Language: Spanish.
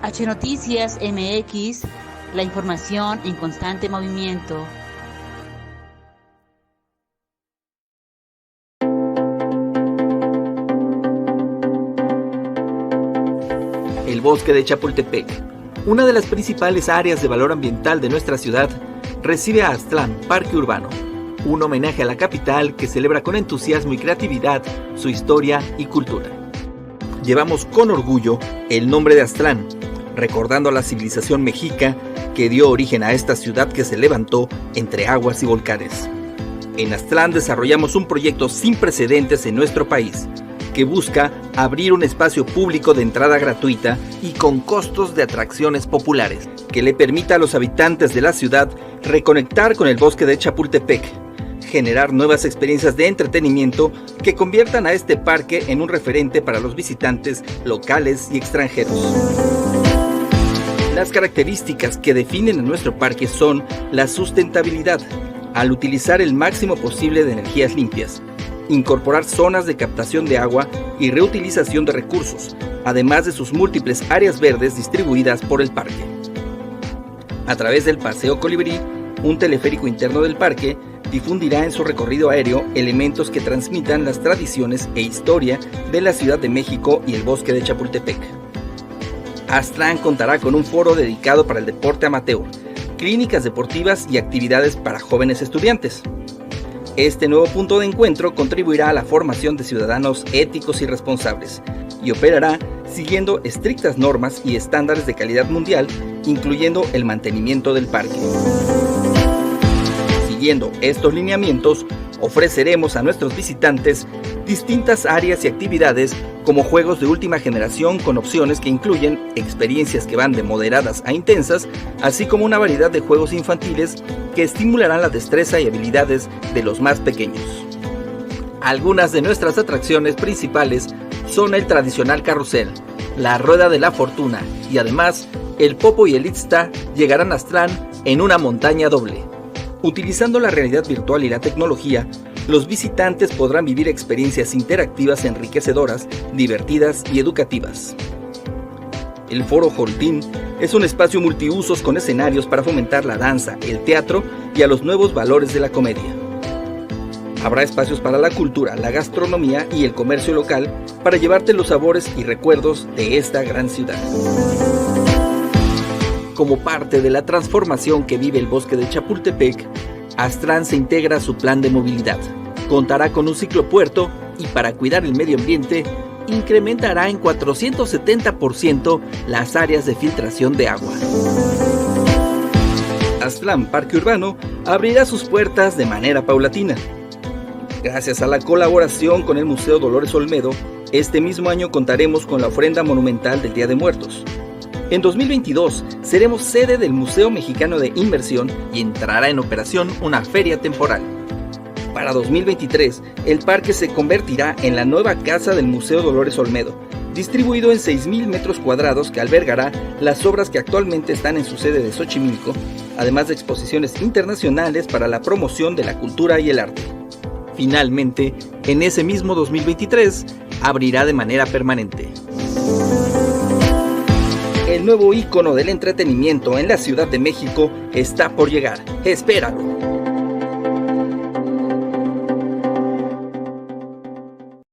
HNoticiasMX, la información en constante movimiento. El Bosque de Chapultepec, una de las principales áreas de valor ambiental de nuestra ciudad, recibe a Aztlán Parque Urbano, un homenaje a la capital que celebra con entusiasmo y creatividad su historia y cultura. Llevamos con orgullo el nombre de Aztlán, recordando a la civilización mexica que dio origen a esta ciudad que se levantó entre aguas y volcanes. En Aztlán desarrollamos un proyecto sin precedentes en nuestro país, que busca abrir un espacio público de entrada gratuita y con costos de atracciones populares, que le permita a los habitantes de la ciudad reconectar con el bosque de Chapultepec, generar nuevas experiencias de entretenimiento que conviertan a este parque en un referente para los visitantes locales y extranjeros. Las características que definen a nuestro parque son la sustentabilidad, al utilizar el máximo posible de energías limpias, incorporar zonas de captación de agua y reutilización de recursos, además de sus múltiples áreas verdes distribuidas por el parque. A través del Paseo Colibrí, un teleférico interno del parque difundirá en su recorrido aéreo elementos que transmitan las tradiciones e historia de la Ciudad de México y el Bosque de Chapultepec. Aztlán contará con un foro dedicado para el deporte amateur, clínicas deportivas y actividades para jóvenes estudiantes. Este nuevo punto de encuentro contribuirá a la formación de ciudadanos éticos y responsables y operará siguiendo estrictas normas y estándares de calidad mundial, incluyendo el mantenimiento del parque. Siguiendo estos lineamientos, ofreceremos a nuestros visitantes distintas áreas y actividades como juegos de última generación con opciones que incluyen experiencias que van de moderadas a intensas, así como una variedad de juegos infantiles que estimularán la destreza y habilidades de los más pequeños. Algunas de nuestras atracciones principales son el tradicional carrusel, la rueda de la fortuna y además el Popo y el Ixta llegarán a Aztlán en una montaña doble. Utilizando la realidad virtual y la tecnología, los visitantes podrán vivir experiencias interactivas enriquecedoras, divertidas y educativas. El Foro Joltín es un espacio multiusos con escenarios para fomentar la danza, el teatro y a los nuevos valores de la comedia. Habrá espacios para la cultura, la gastronomía y el comercio local para llevarte los sabores y recuerdos de esta gran ciudad. Como parte de la transformación que vive el Bosque de Chapultepec, Aztlán se integra a su plan de movilidad. Contará con un ciclopuerto y para cuidar el medio ambiente, incrementará en 470% las áreas de filtración de agua. Aztlán Parque Urbano abrirá sus puertas de manera paulatina. Gracias a la colaboración con el Museo Dolores Olmedo, este mismo año contaremos con la ofrenda monumental del Día de Muertos. En 2022 seremos sede del Museo Mexicano de Inmersión y entrará en operación una feria temporal. Para 2023, el parque se convertirá en la nueva casa del Museo Dolores Olmedo, distribuido en 6,000 metros cuadrados que albergará las obras que actualmente están en su sede de Xochimilco, además de exposiciones internacionales para la promoción de la cultura y el arte. Finalmente, en ese mismo 2023, abrirá de manera permanente. El nuevo ícono del entretenimiento en la Ciudad de México está por llegar. ¡Espéralo!